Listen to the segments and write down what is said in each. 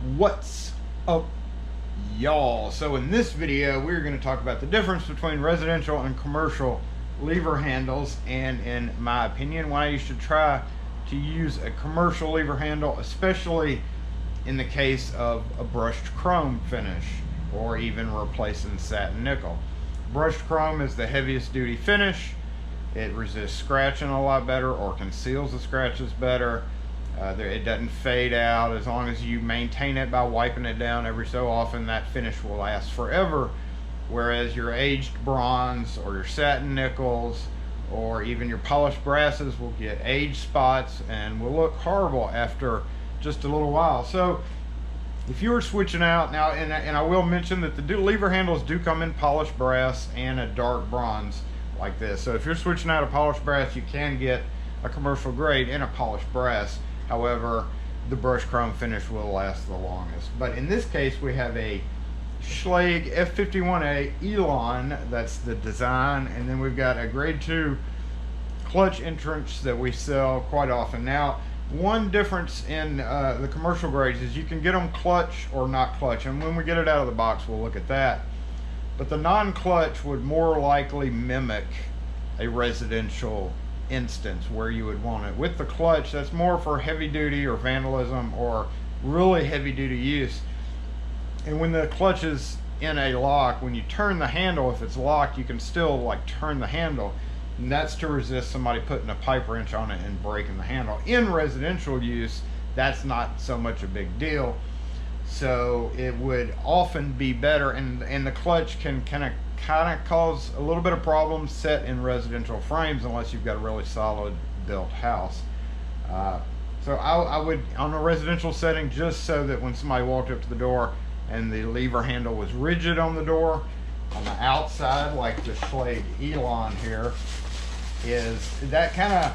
What's up, y'all? So in this video we're going to talk about the difference between residential and commercial lever handles, and in my opinion why you should try to use a commercial lever handle, especially in the case of a brushed chrome finish or even replacing satin nickel. Brushed chrome is the heaviest duty finish. It resists scratching a lot better, or conceals the scratches better. It doesn't fade out. As long as you maintain it by wiping it down every so often, that finish will last forever. Whereas your aged bronze or your satin nickels or even your polished brasses will get age spots and will look horrible after just a little while. So if you were switching out now, and I will mention that the lever handles do come in polished brass and a dark bronze like this. So if you're switching out a polished brass, you can get a commercial grade in a polished brass. However, the brushed chrome finish will last the longest. But in this case, we have a Schlage F51A Elon. That's the design. And then we've got a grade 2 clutch entrance that we sell quite often. Now, one difference in the commercial grades is you can get them clutch or not clutch. And when we get it out of the box, we'll look at that. But the non-clutch would more likely mimic a residential instance where you would want it. With the clutch, that's more for heavy duty or vandalism or really heavy duty use. And when the clutch is in a lock, when you turn the handle, if it's locked, you can still like turn the handle, and that's to resist somebody putting a pipe wrench on it and breaking the handle. In residential use, that's not so much a big deal, so it would often be better, and the clutch can kind of cause a little bit of problems set in residential frames unless you've got a really solid built house. So I would, on a residential setting, just so that when somebody walked up to the door and the lever handle was rigid on the door, on the outside, like the Schlage Elon here, is that kind of,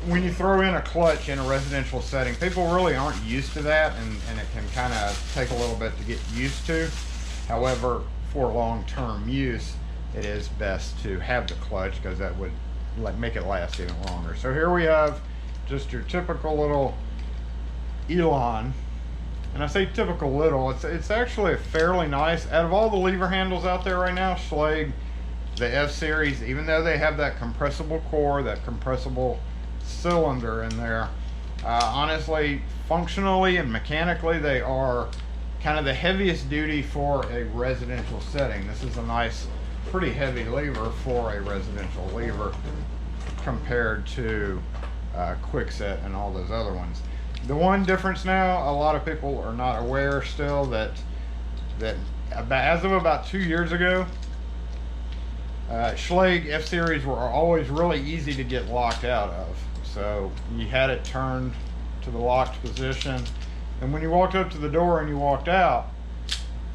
when you throw in a clutch in a residential setting, people really aren't used to that, and it can kind of take a little bit to get used to. However, for long-term use, it is best to have the clutch because that would make it last even longer. So here we have just your typical little Elon, and I say typical little, it's actually a fairly nice, out of all the lever handles out there right now, Schlage, the F series, even though they have that compressible core, that compressible cylinder in there, honestly, functionally and mechanically, they are kind of the heaviest duty for a residential setting. This is a nice, pretty heavy lever for a residential lever compared to Quickset and all those other ones. The one difference now, a lot of people are not aware still that as of about 2 years ago, Schlage F series were always really easy to get locked out of. So you had it turned to the locked position, and when you walked up to the door and you walked out,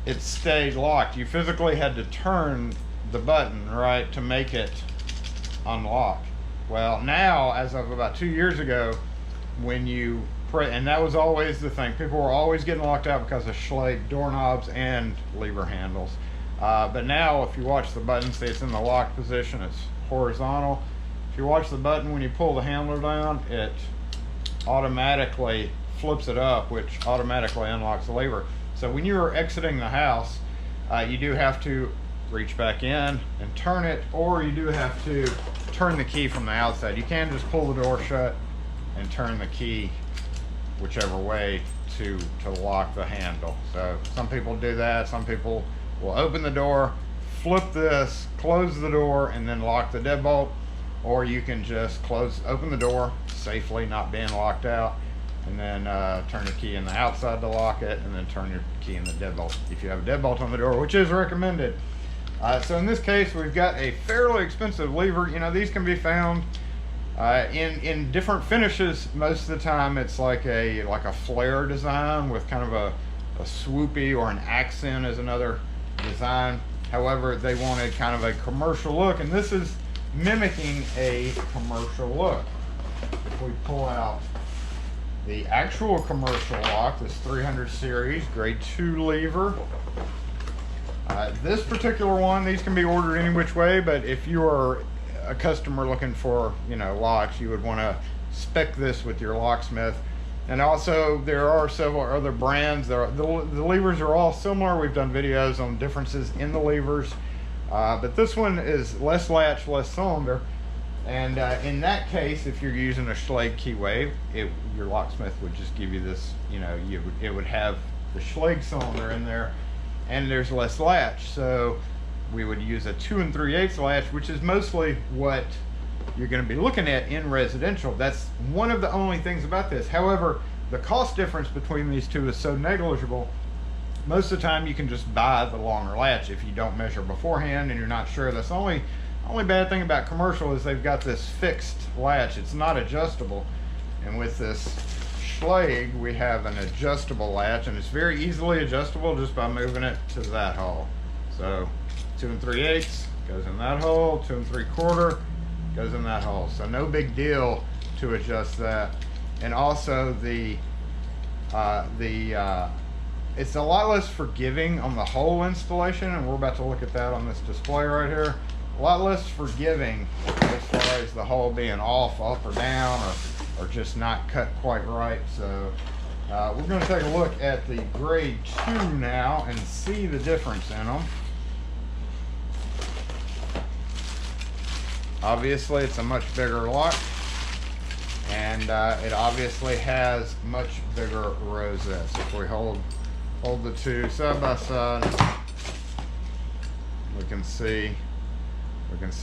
it stayed locked. You physically had to turn the button, right, to make it unlock. Well, now, as of about 2 years ago, when you and that was always the thing, people were always getting locked out because of Schlage doorknobs and lever handles. But now, if you watch the button, see it's in the locked position, it's horizontal. If you watch the button, when you pull the handle down, it automatically flips it up, which automatically unlocks the lever. So when you're exiting the house, you do have to reach back in and turn it, or you do have to turn the key from the outside. You can just pull the door shut and turn the key whichever way to lock the handle. So some people do that. Some people will open the door, flip this, close the door, and then lock the deadbolt. Or you can just open the door safely, not being locked out, and then turn the key in the outside to lock it, and then turn your key in the deadbolt if you have a deadbolt on the door, which is recommended. So in this case, we've got a fairly expensive lever. You know, these can be found in different finishes. Most of the time, it's like a flare design with kind of a swoopy, or an accent is another design. However, they wanted kind of a commercial look, and this is mimicking a commercial look. If we pull out the actual commercial lock, this 300 series grade 2 lever, this particular one, these can be ordered any which way, but if you are a customer looking for, you know, locks, you would want to spec this with your locksmith And also there are several other brands. The levers are all similar. We've done videos on differences in the levers, but this one is less latch, less cylinder. And in that case, if you're using a Schlage key wave, your locksmith would just give you this, it would have the Schlage cylinder in there, and there's less latch. So we would use a 2 3/8 latch, which is mostly what you're going to be looking at in residential. That's one of the only things about this. However, the cost difference between these two is so negligible. Most of the time you can just buy the longer latch if you don't measure beforehand and you're not sure. That's the only bad thing about commercial is they've got this fixed latch. It's not adjustable. And with this Schlage, we have an adjustable latch, and it's very easily adjustable just by moving it to that hole. So 2 3/8 goes in that hole, 2 3/4 goes in that hole. So no big deal to adjust that. And also it's a lot less forgiving on the hole installation, and we're about to look at that on this display right here. A lot less forgiving as far as the hole being off, up or down, or just not cut quite right. So we're going to take a look at the grade 2 now and see the difference in them. Obviously it's a much bigger lock, and it obviously has much bigger rosettes. If we hold the two side by side, we can see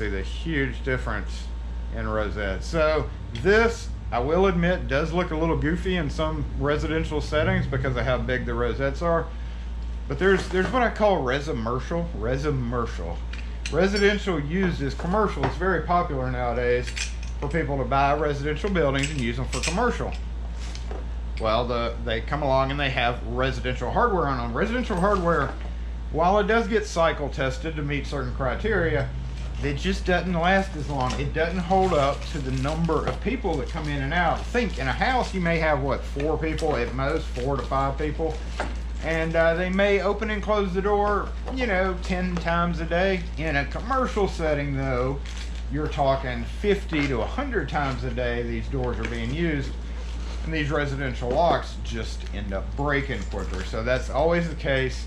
the huge difference in rosettes. So this, I will admit, does look a little goofy in some residential settings because of how big the rosettes are. But there's what I call Resimercial. Residential used as commercial. It's very popular nowadays for people to buy residential buildings and use them for commercial. Well, they come along and they have residential hardware on them. Residential hardware, while it does get cycle tested to meet certain criteria, it just doesn't last as long. It doesn't hold up to the number of people that come in and out. Think, in a house you may have, what, 4 people at most, 4 to 5 people. And they may open and close the door, 10 times a day. In a commercial setting, though, you're talking 50 to 100 times a day these doors are being used. And these residential locks just end up breaking quicker. So that's always the case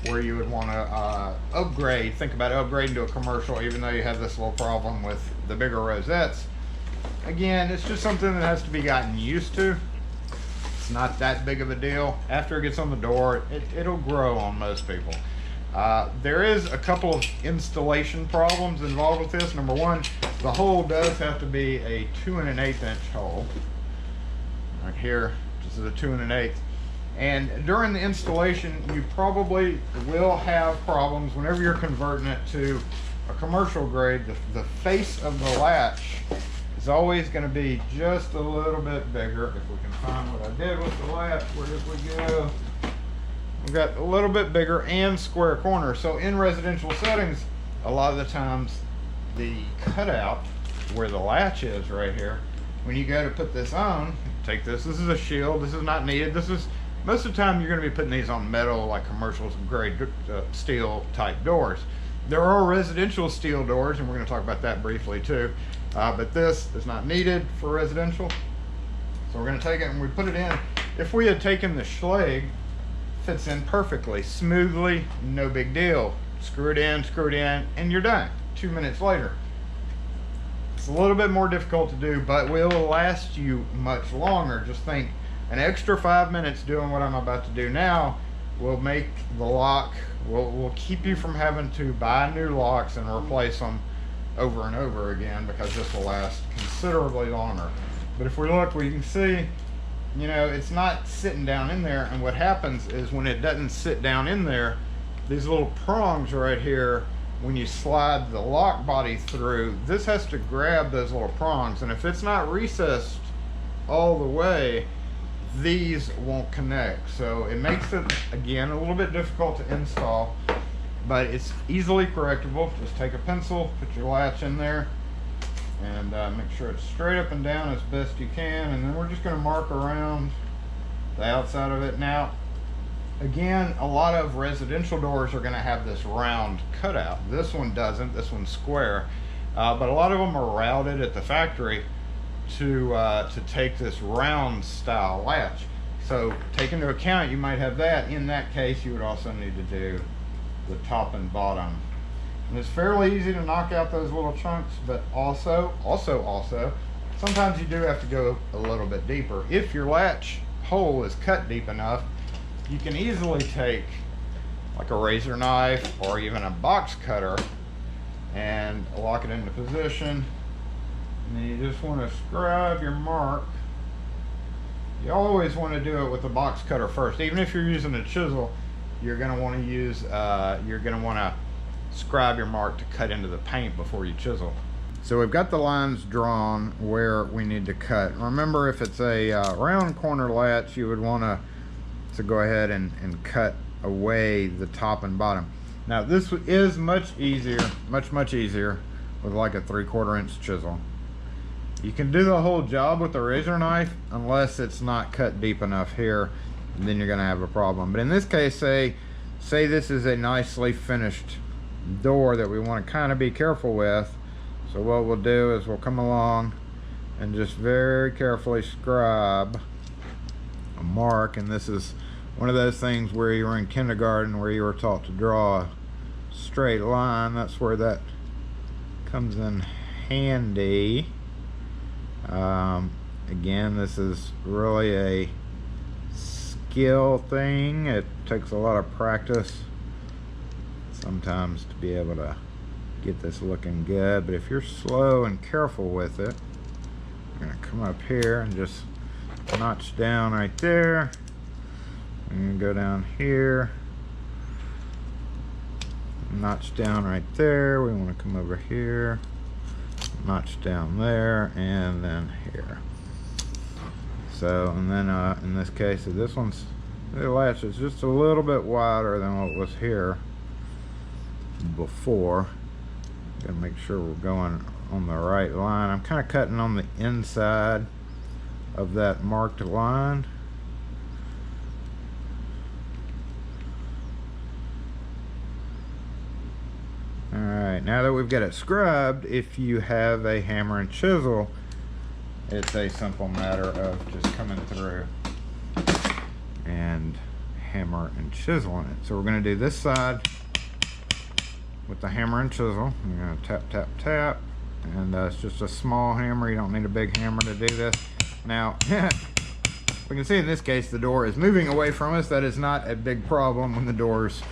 where you would want to upgrade. Think about upgrading to a commercial, even though you have this little problem with the bigger rosettes. Again, it's just something that has to be gotten used to. It's not that big of a deal. After it gets on the door, it'll grow on most people. There is a couple of installation problems involved with this. Number one, the hole does have to be a 2 1/8 inch hole. Right here, this is a 2 1/8. And during the installation, you probably will have problems whenever you're converting it to a commercial grade. The face of the latch is always going to be just a little bit bigger. If we can find what I did with the latch, where did we go? We've got a little bit bigger and square corners. So in residential settings, a lot of the times the cutout where the latch is right here, when you go to put this on, take this is a shield. This is not needed. This is, most of the time you're going to be putting these on metal, like commercial grade steel type doors. There are residential steel doors, and we're going to talk about that briefly too. But this is not needed for residential. So we're going to take it and we put it in. If we had taken the Schlage, fits in perfectly, smoothly, no big deal. Screw it in, and you're done. 2 minutes later. It's a little bit more difficult to do, but will last you much longer. Just think, an extra 5 minutes doing what I'm about to do now will make the lock, will keep you from having to buy new locks and replace them over and over again, because this will last considerably longer. But if we look, we can see, it's not sitting down in there, and what happens is when it doesn't sit down in there, these little prongs right here, when you slide the lock body through, this has to grab those little prongs, and if it's not recessed all the way, these won't connect. So it makes it, again, a little bit difficult to install, but it's easily correctable. Just take a pencil, put your latch in there, and make sure it's straight up and down as best you can, and then we're just going to mark around the outside of it. Now, again, a lot of residential doors are going to have this round cutout. This one doesn't. This one's square, but a lot of them are routed at the factory to take this round style latch. So take into account, you might have that. In that case, you would also need to do the top and bottom. And it's fairly easy to knock out those little chunks, but also, sometimes you do have to go a little bit deeper. If your latch hole is cut deep enough, you can easily take like a razor knife or even a box cutter and lock it into position. And then you just want to scribe your mark. You always want to do it with the box cutter first. Even if you're using a chisel, you're going to want to use, you're going to want to scribe your mark to cut into the paint before you chisel. So we've got the lines drawn where we need to cut. Remember, if it's a round corner latch, you would want to go ahead and cut away the top and bottom. Now this is much easier, much easier with like a 3/4 inch chisel. You can do the whole job with a razor knife unless it's not cut deep enough here, and then you're gonna have a problem. But in this case, say this is a nicely finished door that we want to kind of be careful with. So what we'll do is we'll come along and just very carefully scribe a mark. And this is one of those things where you were in kindergarten where you were taught to draw a straight line. That's where that comes in handy. Again, this is really a skill thing. It takes a lot of practice sometimes to be able to get this looking good, but if you're slow and careful with it, you're gonna come up here and just notch down right there. And go down here, notch down right there. We want to come over here, notch down there, and then here. So, and then in this case, this one's, the latch is just a little bit wider than what was here before. Gotta make sure we're going on the right line. I'm kind of cutting on the inside of that marked line. Alright, now that we've got it scrubbed, if you have a hammer and chisel, it's a simple matter of just coming through and hammer and chiseling it. So we're going to do this side with the hammer and chisel. We're going to tap, tap, tap, and it's just a small hammer. You don't need a big hammer to do this. Now, we can see in this case the door is moving away from us. That is not a big problem when the door's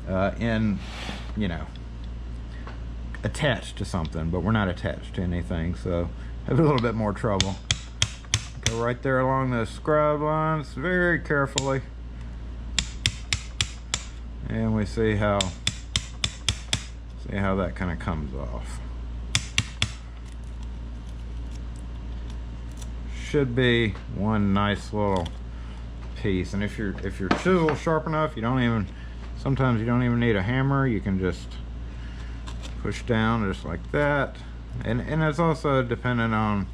in, you know, attached to something, but we're not attached to anything, so have a little bit more trouble. Go right there along the scribe lines very carefully, and we see how that kind of comes off. Should be one nice little piece. And if your chisel's sharp enough, sometimes you don't even need a hammer. You can just push down just like that. And it's also dependent on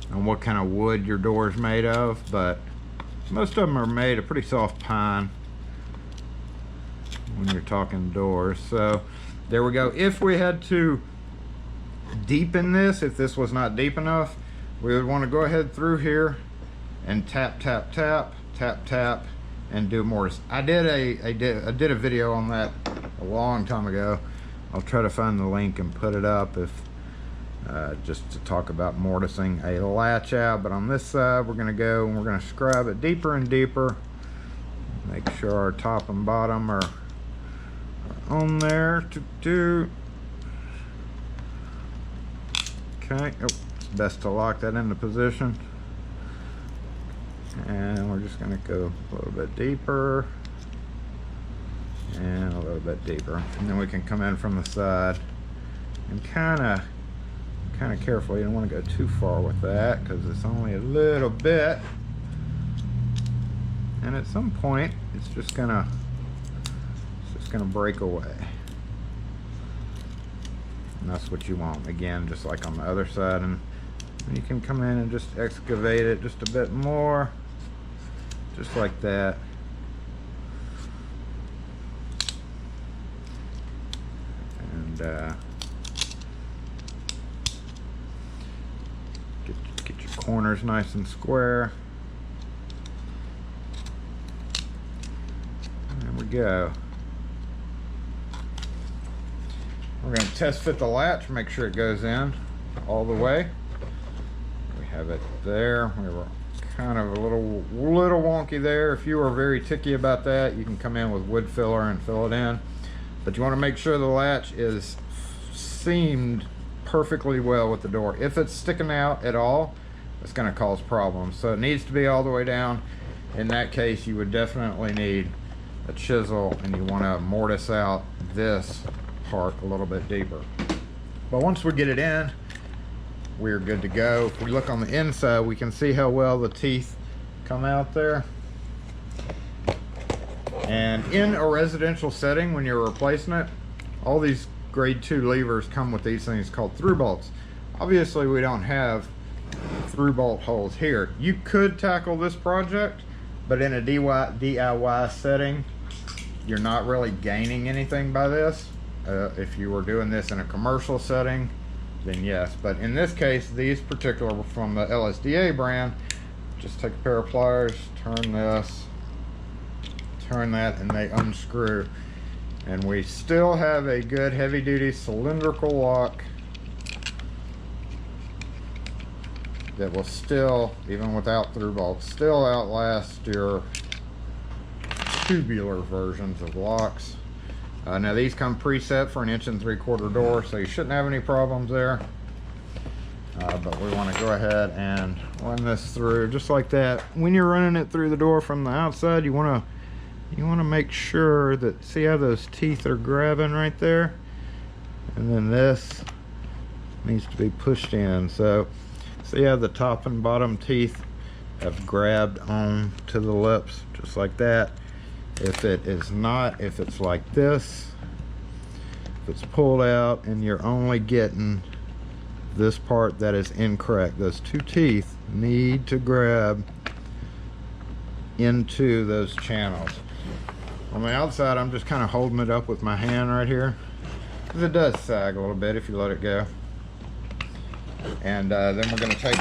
what kind of wood your door is made of, but most of them are made of pretty soft pine when you're talking doors. So there we go. If we had to deepen this, if this was not deep enough, we would want to go ahead through here and tap, tap, tap, tap, tap, and do mortise. I did a video on that a long time ago. I'll try to find the link and put it up if just to talk about mortising a latch out. But on this side, we're going to go and we're going to scribe it deeper and deeper. Make sure our top and bottom are on there. Okay, oh, it's best to lock that into position. And we're just going to go a little bit deeper and a little bit deeper, and then we can come in from the side and kind of carefully. You don't want to go too far with that because it's only a little bit, and at some point it's just gonna break away, and that's what you want. Again, just like on the other side, and you can come in and just excavate it just a bit more, just like that. corners nice and square. There we go. We're going to test fit the latch, make sure it goes in all the way. We have it there. We were kind of a little wonky there. If you are very ticky about that, you can come in with wood filler and fill it in. But you want to make sure the latch is seamed perfectly well with the door. If it's sticking out at all, it's going to cause problems. So it needs to be all the way down. In that case, you would definitely need a chisel, and you want to mortise out this part a little bit deeper. But once we get it in, we're good to go. If we look on the inside, we can see how well the teeth come out there. And in a residential setting, when you're replacing it, all these grade 2 levers come with these things called through bolts. Obviously, we don't have through bolt holes here. You could tackle this project, but in a DIY setting, you're not really gaining anything by this. If you were doing this in a commercial setting, then yes. But in this case, these particular from the LSDA brand, just take a pair of pliers, turn this, turn that, and they unscrew. And we still have a good heavy-duty cylindrical lock that will still, even without through bolts, still outlast your tubular versions of locks. Now these come preset for an 1 3/4 door, so you shouldn't have any problems there. But we want to go ahead and run this through just like that. When you're running it through the door from the outside, you want to make sure that, see how those teeth are grabbing right there, and then this needs to be pushed in. So see how the top and bottom teeth have grabbed on to the lips just like that. If it is not, if it's like this, if it's pulled out and you're only getting this part, that is incorrect. Those two teeth need to grab into those channels. On the outside, I'm just kind of holding it up with my hand right here, because it does sag a little bit if you let it go. And then we're going to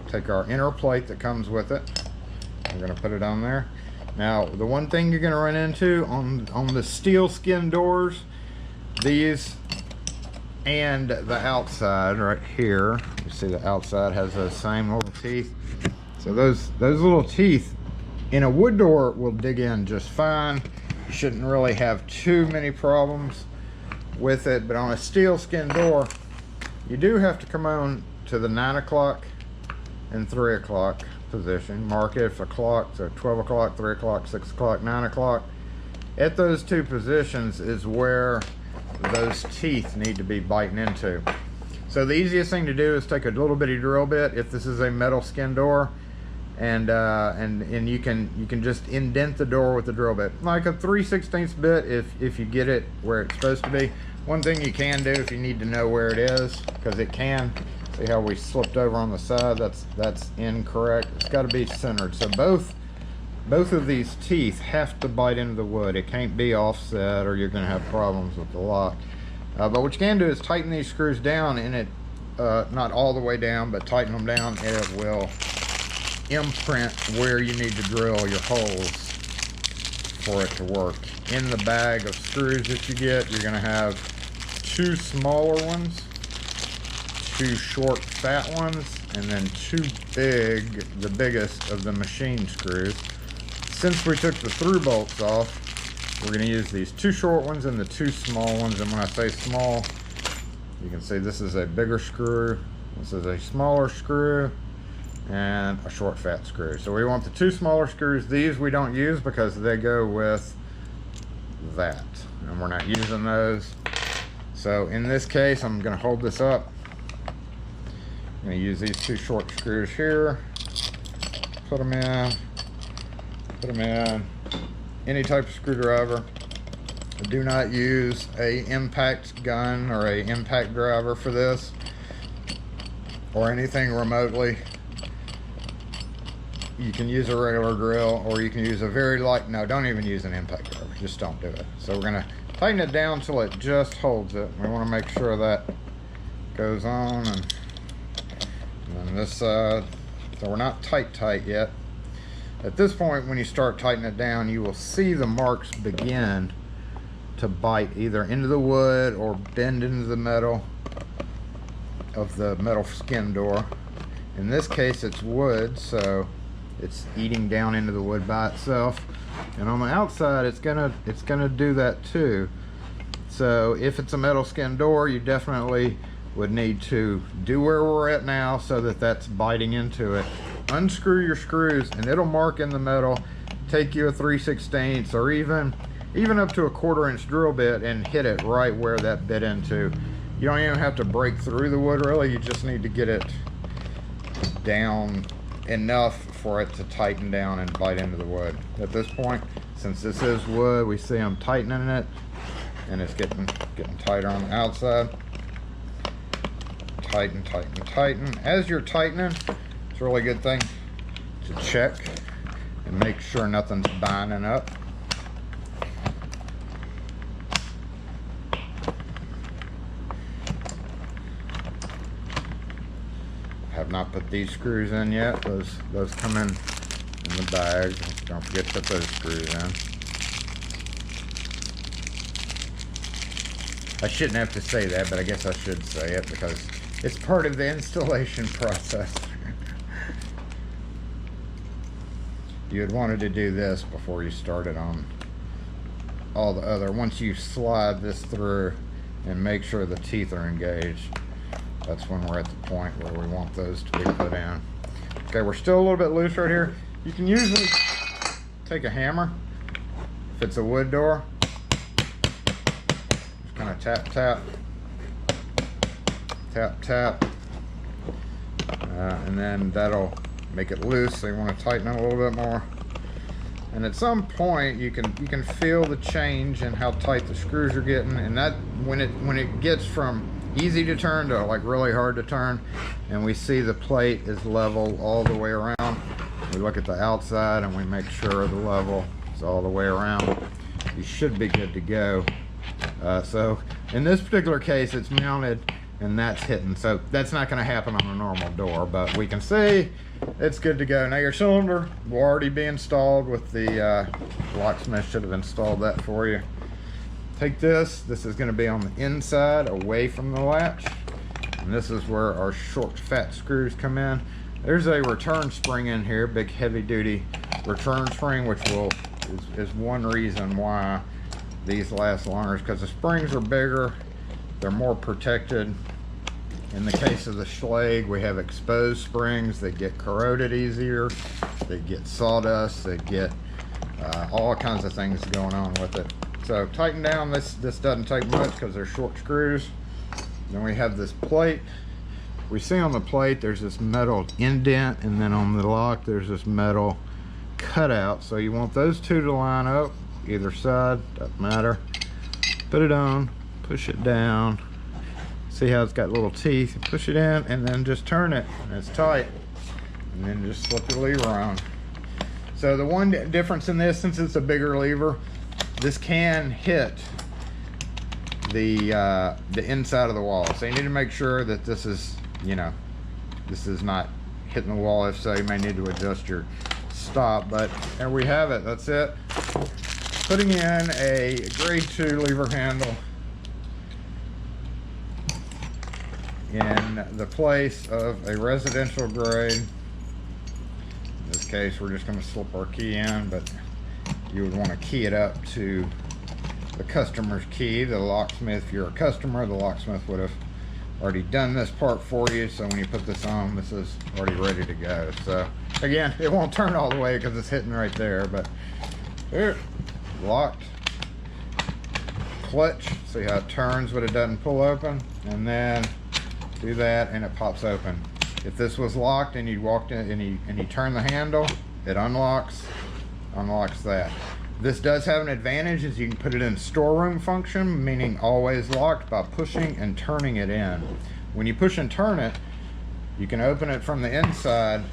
take our inner plate that comes with it. We're going to put it on there. Now, the one thing you're going to run into on the steel skin doors, these and the outside right here, you see the outside has those same little teeth. So those little teeth in a wood door will dig in just fine. You shouldn't really have too many problems with it, but on a steel skin door, you do have to come on to the 9 o'clock and 3 o'clock position. Mark it for clock, so 12 o'clock, 3 o'clock, 6 o'clock, 9 o'clock. At those two positions is where those teeth need to be biting into. So the easiest thing to do is take a little bitty drill bit, if this is a metal skin door, and you can just indent the door with the drill bit, like a 3/16 bit if you get it where it's supposed to be. One thing you can do if you need to know where it is, because it can, see how we slipped over on the side, that's incorrect. It's got to be centered. So both of these teeth have to bite into the wood. It can't be offset or you're going to have problems with the lock. But what you can do is tighten these screws down, and it not all the way down, but tighten them down, and it will imprint where you need to drill your holes for it to work. In the bag of screws that you get, you're going to have 2 smaller ones, 2 short fat ones, and then 2 big, the biggest of the machine screws. Since we took the through bolts off, we're going to use these 2 short ones and the 2 small ones. And when I say small, you can see this is a bigger screw, this is a smaller screw, and a short fat screw. So we want the 2 smaller screws. These we don't use because they go with that, and we're not using those. So in this case, I'm going to hold this up. I'm going to use these 2 short screws here, put them in, any type of screwdriver. Do not use a impact gun or a impact driver for this, or anything remotely. You can use a regular drill, or you can use a very light, no, don't even use an impact driver, just don't do it. So we're going to tighten it down till it just holds it. We want to make sure that goes on, and And this side, so we're not tight yet. At this point, when you start tightening it down, you will see the marks begin to bite either into the wood or bend into the metal of the metal skin door. In this case, it's wood, so it's eating down into the wood by itself. And on the outside, it's gonna do that too. So if it's a metal skin door, you definitely would need to do where we're at now so that that's biting into it. Unscrew your screws and it'll mark in the metal. Take you a 3/16 or even up to a 1/4 inch drill bit and hit it right where that bit into. You don't even have to break through the wood really, you just need to get it down enough for it to tighten down and bite into the wood. At this point, since this is wood, we see I'm tightening it and it's getting tighter on the outside. Tighten. As you're tightening, it's a really good thing to check and make sure nothing's binding up. Have not put these screws in yet. Those come in the bag. Don't forget to put those screws in. I shouldn't have to say that, but I guess I should say it because it's part of the installation process. You had wanted to do this before you started on all the other. Once you slide this through and make sure the teeth are engaged, that's when we're at the point where we want those to be put in. Okay, we're still a little bit loose right here. You can usually take a hammer if it's a wood door. Just kind of tap. And then that'll make it loose, so you want to tighten it a little bit more. And at some point you can feel the change in how tight the screws are getting, and that when it gets from easy to turn to like really hard to turn, and we see the plate is level all the way around. We look at the outside and we make sure the level is all the way around. You should be good to go. So in this particular case, it's mounted and that's hitting, so that's not going to happen on a normal door, but we can see it's good to go. Now your cylinder will already be installed with the locksmith should have installed that for you. Take this is going to be on the inside away from the latch, and this is where our short fat screws come in. There's a return spring in here, big heavy duty return spring, which is one reason why these last longer, is because the springs are bigger, they're more protected. In the case of the Schlage, we have exposed springs that get corroded easier, they get sawdust, they get all kinds of things going on with it. So tighten down. This doesn't take much because they're short screws. Then we have this plate. We see on the plate there's this metal indent, and then on the lock there's this metal cutout. So you want those two to line up, either side, doesn't matter. Put it on, push it down. See how it's got little teeth? Push it in and then just turn it, and it's tight. And then just slip your lever on. So the one difference in this, since it's a bigger lever, this can hit the inside of the wall. So you need to make sure that this is, this is not hitting the wall. If so, you may need to adjust your stop. But there we have it. That's it. Putting in a grade 2 lever handle in the place of a residential grade. In this case, we're just going to slip our key in, but you would want to key it up to the customer's key. The locksmith, if you're a customer, the locksmith would have already done this part for you. So when you put this on, this is already ready to go. So again, it won't turn all the way because it's hitting right there, but here, locked. Clutch, see how it turns but it doesn't pull open, and then do that and it pops open. If this was locked and you walked in and you turn the handle, it unlocks that. This does have an advantage, is you can put it in storeroom function, meaning always locked, by pushing and turning it in. When you push and turn it, you can open it from the inside,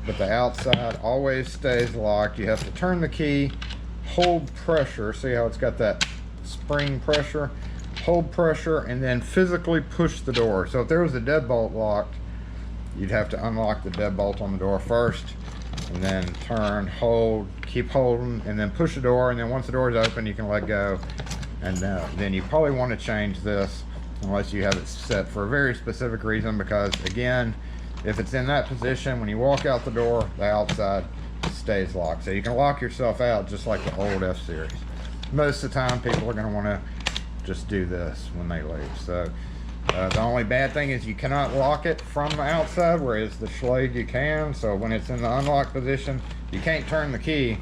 but the outside always stays locked. You have to turn the key, hold pressure, see how it's got that spring pressure, hold pressure, and then physically push the door. So if there was a deadbolt locked you'd have to unlock the deadbolt on the door first, and then turn, hold, keep holding, and then push the door, and then once the door is open, you can let go. And then you probably want to change this unless you have it set for a very specific reason, because again, if it's in that position, when you walk out the door, the outside stays locked. So you can lock yourself out just like the old F-Series. Most of the time, people are going to want to just do this when they leave. So the only bad thing is you cannot lock it from the outside, whereas the Schlage you can. So when it's in the unlock position, you can't turn the key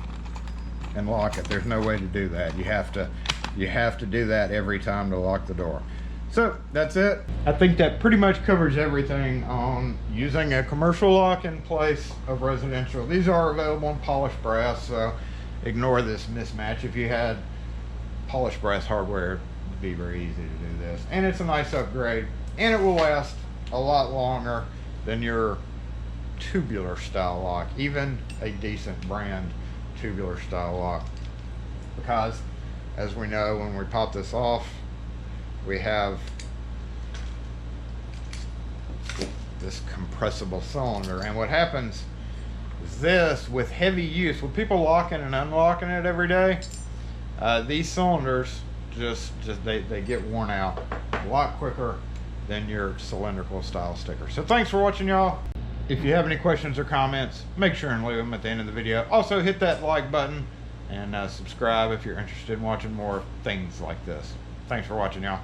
and lock it. There's no way to do that. You have to do that every time to lock the door. So that's it. I think that pretty much covers everything on using a commercial lock in place of residential. These are available in polished brass, so ignore this mismatch. If you had polished brass hardware, it'd be very easy to do this. And it's a nice upgrade, and it will last a lot longer than your tubular style lock, even a decent brand tubular style lock. Because as we know, when we pop this off, we have this compressible cylinder, and what happens is this, with heavy use, with people locking and unlocking it every day, these cylinders they get worn out a lot quicker than your cylindrical style sticker. So thanks for watching, y'all. If you have any questions or comments, make sure and leave them at the end of the video. Also hit that like button and subscribe if you're interested in watching more things like this. Thanks for watching, y'all.